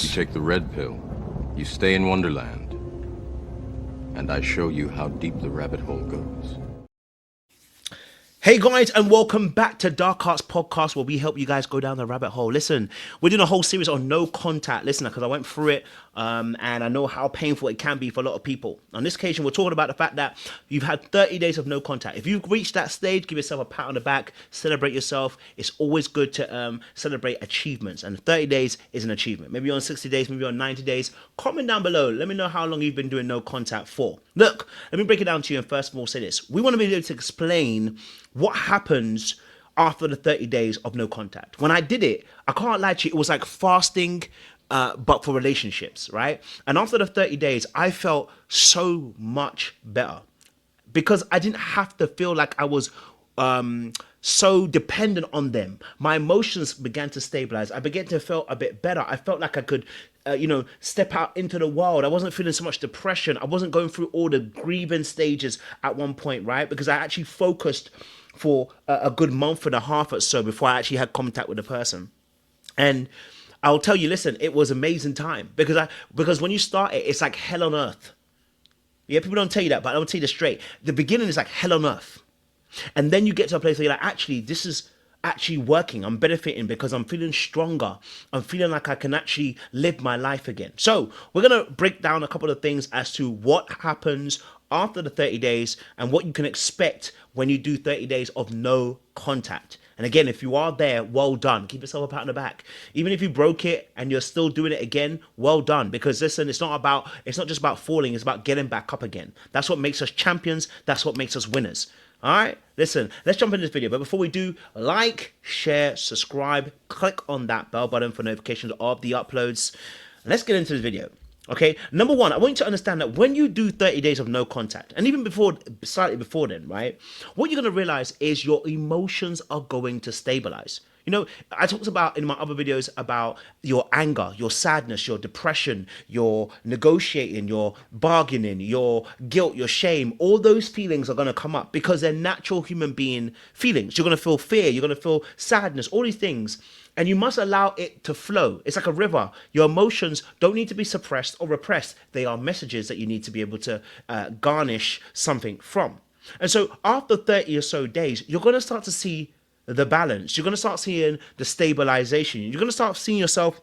You take the red pill, you stay in Wonderland, and I show you how deep the rabbit hole goes. Hey guys, and welcome back to Dark Arts Podcast, where we help you guys go down the rabbit hole. Listen, we're doing a whole series on no contact. Listen, because I went through it, and I know how painful it can be for a lot of people. On this occasion, we're talking about the fact that you've had 30 days of no contact. If you've reached that stage, give yourself a pat on the back, celebrate yourself. It's always good to celebrate achievements, and 30 days is an achievement. Maybe you're on 60 days, maybe you're on 90 days. Comment down below. Let me know how long you've been doing no contact for. Look, let me break it down to you, and first of all say this. We want to be able to explain what happens after the 30 days of no contact. When I did it, I can't lie to you, it was like fasting, but for relationships, right? And after the 30 days, I felt so much better because I didn't have to feel like I was so dependent on them. My emotions began to stabilize. I began to feel a bit better. I felt like I could step out into the world. I wasn't feeling so much depression. I wasn't going through all the grieving stages at one point, right? Because I actually focused for a good month and a half or so before I actually had contact with the person. And I'll tell you, listen, it was amazing time because when you start it, it's like hell on earth. Yeah, people don't tell you that, but I'll tell you this straight. The beginning is like hell on earth. And then you get to a place where you're like, actually, this is actually working. I'm benefiting because I'm feeling stronger. I'm feeling like I can actually live my life again. So we're going to break down a couple of things as to what happens after the 30 days and what you can expect when you do 30 days of no contact. And again, if you are there, well done. Keep yourself a pat on the back. Even if you broke it and you're still doing it again, well done. Because listen, it's not just about falling, it's about getting back up again. That's what makes us champions. That's what makes us winners. All right, listen, let's jump into this video. But before we do, like, share, subscribe, click on that bell button for notifications of the uploads. Let's get into this video. Okay, number one, I want you to understand that when you do 30 days of no contact, and even slightly before then, right, what you're going to realize is your emotions are going to stabilize. You know, I talked about in my other videos about your anger, your sadness, your depression, your negotiating, your bargaining, your guilt, your shame. All those feelings are going to come up because they're natural human being feelings. You're going to feel fear. You're going to feel sadness, all these things. And you must allow it to flow. It's like a river. Your emotions don't need to be suppressed or repressed. They are messages that you need to be able to garnish something from. And so after 30 or so days, you're going to start to see the balance. You're going to start seeing the stabilization. You're going to start seeing yourself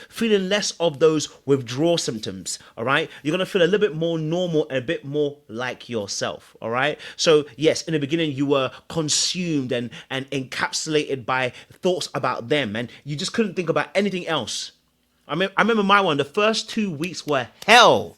feeling less of those withdrawal symptoms, all right? You're going to feel a little bit more normal and a bit more like yourself, all right? So yes, in the beginning, you were consumed and encapsulated by thoughts about them, and you just couldn't think about anything else. I remember my one, the first 2 weeks were hell.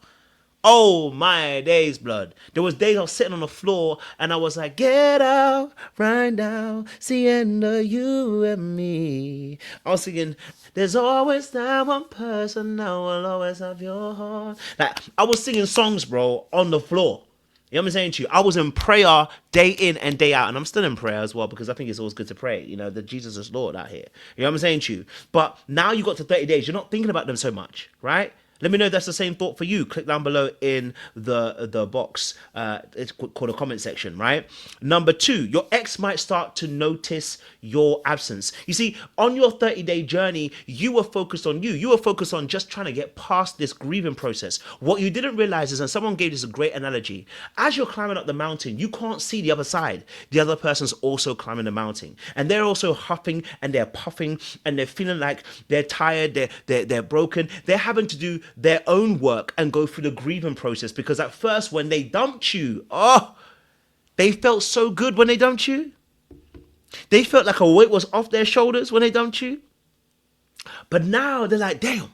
Oh my days, blood. There was days I was sitting on the floor and I was like, get out right now, see end of you and me. I was singing, there's always that one person that will always have your heart. Like, I was singing songs, bro, on the floor. You know what I'm saying to you? I was in prayer day in and day out, and I'm still in prayer as well because I think it's always good to pray. You know, that Jesus is Lord out here. You know what I'm saying to you? But now you got to 30 days, you're not thinking about them so much, right? Let me know if that's the same thought for you. Click down below in the box. It's called a comment section, right? Number two, your ex might start to notice your absence. You see, on your 30-day journey, you were focused on you. You were focused on just trying to get past this grieving process. What you didn't realize is, and someone gave this a great analogy, as you're climbing up the mountain, you can't see the other side. The other person's also climbing the mountain. And they're also huffing and they're puffing and they're feeling like they're tired, they're broken. They're having to do their own work and go through the grieving process because at first when they dumped you, they felt so good when they dumped you. They felt like a weight was off their shoulders when they dumped you. But now they're like, damn,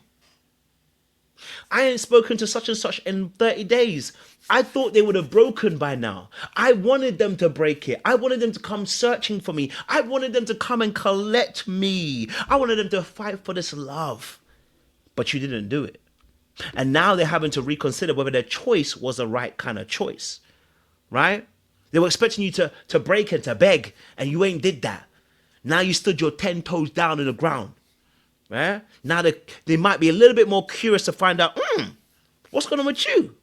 I ain't spoken to such and such in 30 days. I thought they would have broken by now. I wanted them to break it. I wanted them to come searching for me. I wanted them to come and collect me. I wanted them to fight for this love. But you didn't do it. And now they're having to reconsider whether their choice was the right kind of choice, right? They were expecting you to break and to beg, and you ain't did that. Now you stood your 10 toes down in the ground, right? Now they might be a little bit more curious to find out, what's going on with you?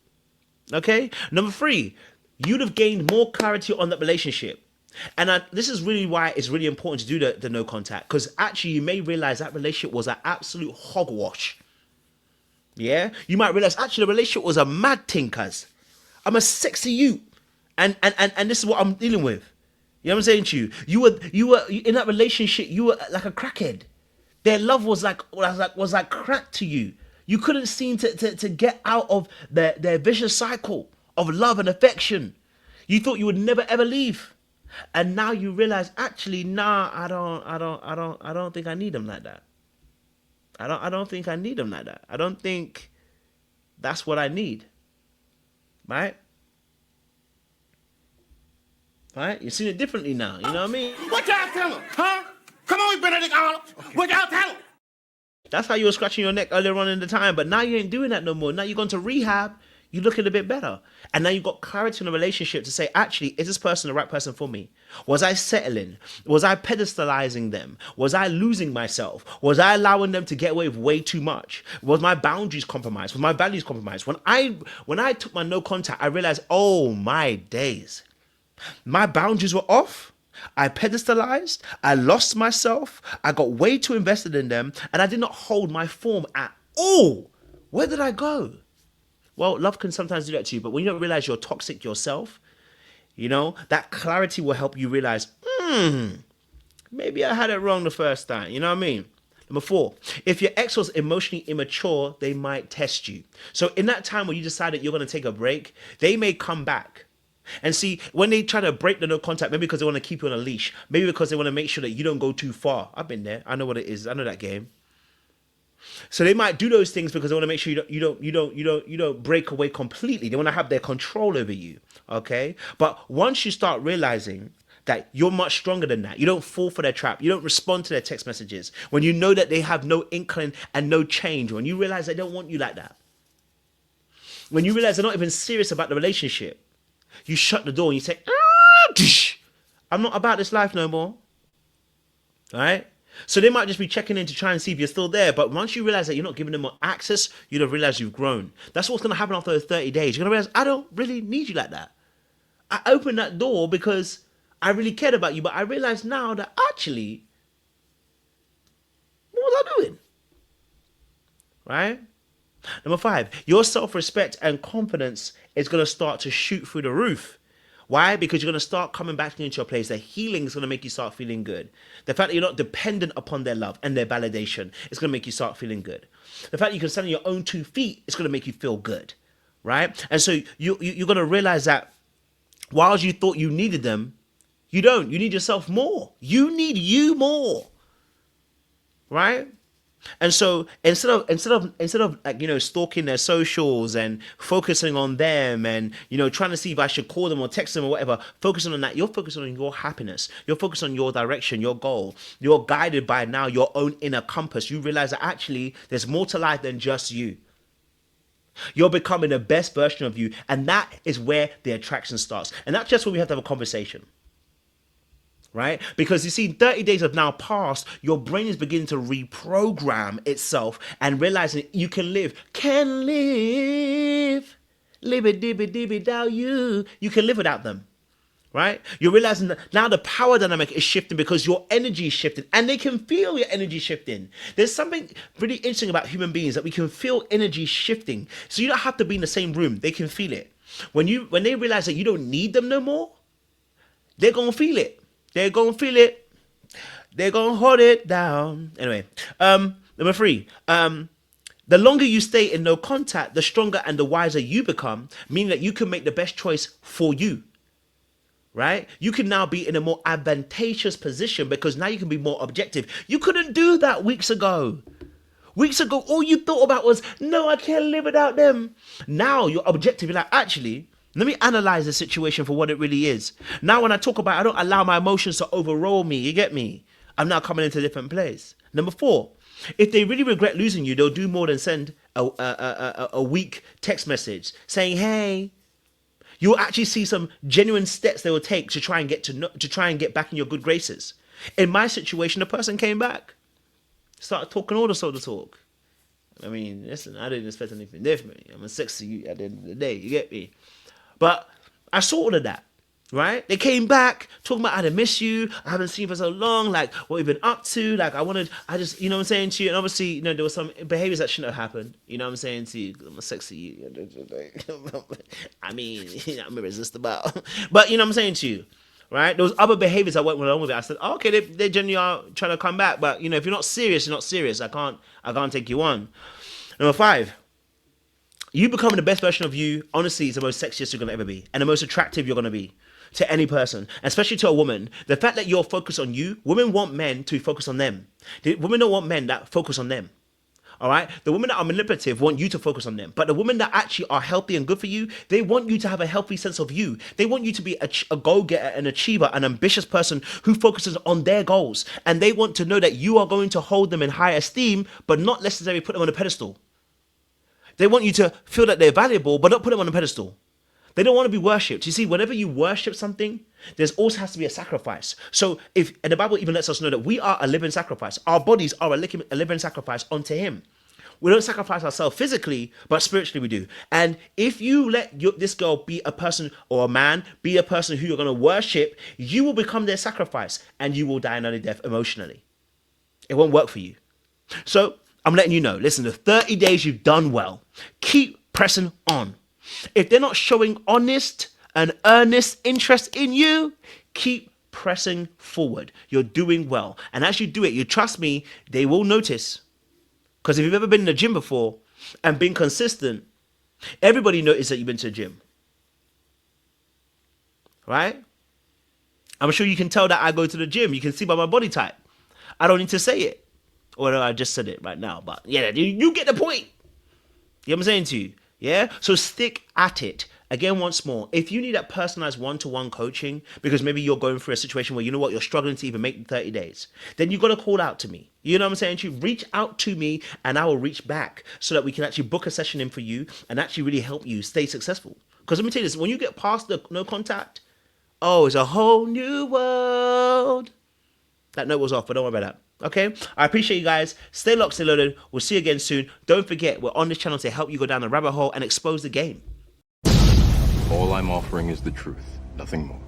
Okay? Number three, you'd have gained more clarity on that relationship. And this is really why it's really important to do the no contact, because actually you may realize that relationship was an absolute hogwash. Yeah, you might realize actually the relationship was a mad thing, cuz I'm a sexy you, and this is what I'm dealing with. You know what I'm saying to you? You were in that relationship. You were like a crackhead. Their love was like crack to you. You couldn't seem to get out of their vicious cycle of love and affection. You thought you would never ever leave, and now you realize actually, nah, I don't think I need them like that. I don't think I need them like that. I don't think that's what I need. Right? Right? You're seeing it differently now. You know what I mean? What y'all tell him, huh? Come on, Benedict Arnold. What y'all tell him? That's how you were scratching your neck earlier on in the time, but now you ain't doing that no more. Now you're going to rehab. You're looking a bit better. And now you've got clarity in a relationship to say, actually, is this person the right person for me? Was I settling? Was I pedestalizing them? Was I losing myself? Was I allowing them to get away with way too much? Was my boundaries compromised? Was my values compromised? When I took my no contact, I realized, oh my days. My boundaries were off. I pedestalized. I lost myself. I got way too invested in them. And I did not hold my form at all. Where did I go? Well, love can sometimes do that to you. But when you don't realize you're toxic yourself, that clarity will help you realize, maybe I had it wrong the first time. You know what I mean? Number 4, if your ex was emotionally immature, they might test you. So in that time when you decided you're going to take a break, they may come back. And see, when they try to break the no contact, maybe because they want to keep you on a leash, maybe because they want to make sure that you don't go too far. I've been there. I know what it is. I know that game. So they might do those things because they want to make sure you don't break away completely. They want to have their control over you. Okay? But once you start realizing that you're much stronger than that, you don't fall for their trap, you don't respond to their text messages, when you know that they have no inkling and no change, when you realize they don't want you like that, when you realize they're not even serious about the relationship, you shut the door and you say, I'm not about this life no more. All right? So they might just be checking in to try and see if you're still there. But once you realize that you're not giving them more access, you'll have realized you've grown. That's what's going to happen after those 30 days. You're going to realize, I don't really need you like that. I opened that door because I really cared about you. But I realize now that actually, what was I doing? Right? Number 5, your self-respect and confidence is going to start to shoot through the roof. Why? Because you're going to start coming back into your place. The healing is going to make you start feeling good. The fact that you're not dependent upon their love and their validation is going to make you start feeling good. The fact that you can stand on your own 2 feet is going to make you feel good. Right? And so you're going to realize that while you thought you needed them, you don't. You need yourself more. You need you more. Right? And so instead of like, stalking their socials and focusing on them and, trying to see if I should call them or text them or whatever, focusing on that, you're focusing on your happiness. You're focused on your direction, your goal. You're guided by now your own inner compass. You realize that actually there's more to life than just you. You're becoming the best version of you. And that is where the attraction starts. And that's just where we have to have a conversation. Right? Because you see, 30 days have now passed, your brain is beginning to reprogram itself and realizing you can live a dibby dibby without you. You can live without them. Right? You're realizing that now the power dynamic is shifting because your energy is shifting and they can feel your energy shifting. There's something really interesting about human beings that we can feel energy shifting. So you don't have to be in the same room. They can feel it. When they realize that you don't need them no more, they're going to feel it. They're going to feel it. They're going to hold it down. Anyway, number 3. The longer you stay in no contact, the stronger and the wiser you become, meaning that you can make the best choice for you. Right? You can now be in a more advantageous position because now you can be more objective. You couldn't do that weeks ago. Weeks ago, all you thought about was, no, I can't live without them. Now you're objective. You're like, actually, let me analyze the situation for what it really is. Now when I talk about, I don't allow my emotions to overrule me. You get me? I'm now coming into a different place. Number 4, if they really regret losing you, they'll do more than send a weak text message saying, hey. You'll actually see some genuine steps they will take to try and get back in your good graces. In my situation, the person came back, started talking all the sort of talk. I mean, listen, I didn't expect anything different. I'm a sexy at the end of the day. You get me? But I saw all of that. Right? They came back talking about, I miss you. I haven't seen you for so long. Like, what you've been up to. Like, I just, you know what I'm saying to you? And obviously, you know, there were some behaviors that shouldn't have happened. You know what I'm saying to you? I'm a sexy. I mean, I'm irresistible. But, you know what I'm saying to you? Right? There was other behaviors that went along with it. I said, oh, okay, they genuinely are trying to come back. But, you know, if you're not serious, you're not serious. I can't take you on. Number 5. You becoming the best version of you, honestly, is the most sexiest you're going to ever be. And the most attractive you're going to be to any person, especially to a woman. The fact that you're focused on you, women want men to focus on them. Women don't want men that focus on them. All right? The women that are manipulative want you to focus on them. But the women that actually are healthy and good for you, they want you to have a healthy sense of you. They want you to be a go-getter, an achiever, an ambitious person who focuses on their goals. And they want to know that you are going to hold them in high esteem, but not necessarily put them on a pedestal. They want you to feel that they're valuable, but not put them on a pedestal. They don't want to be worshipped. You see, whenever you worship something, there's also has to be a sacrifice. So and the Bible even lets us know that we are a living sacrifice. Our bodies are a living sacrifice unto him. We don't sacrifice ourselves physically, but spiritually we do. And if you let this girl be a person or a man, be a person who you're going to worship, you will become their sacrifice and you will die an early death emotionally. It won't work for you. So I'm letting you know, listen, the 30 days you've done well. Keep pressing on. If they're not showing honest and earnest interest in you, keep pressing forward. You're doing well. And as you do it, you trust me, they will notice. Because if you've ever been in the gym before and been consistent, everybody notices that you've been to the gym. Right? I'm sure you can tell that I go to the gym. You can see by my body type. I don't need to say it. Or I just said it right now. But yeah, you get the point. You know what I'm saying to you? Yeah? So stick at it. Again, once more, if you need that personalized one-to-one coaching, because maybe you're going through a situation where you know what, you're struggling to even make the 30 days, then you got to call out to me. You know what I'm saying to you? Reach out to me and I will reach back so that we can actually book a session in for you and actually really help you stay successful. Because let me tell you this, when you get past the no contact, oh, it's a whole new world. That note was off, but don't worry about that. Okay, I appreciate you guys. Stay locked, stay loaded. We'll see you again soon. Don't forget, we're on this channel to help you go down the rabbit hole and expose the game. All I'm offering is the truth, nothing more.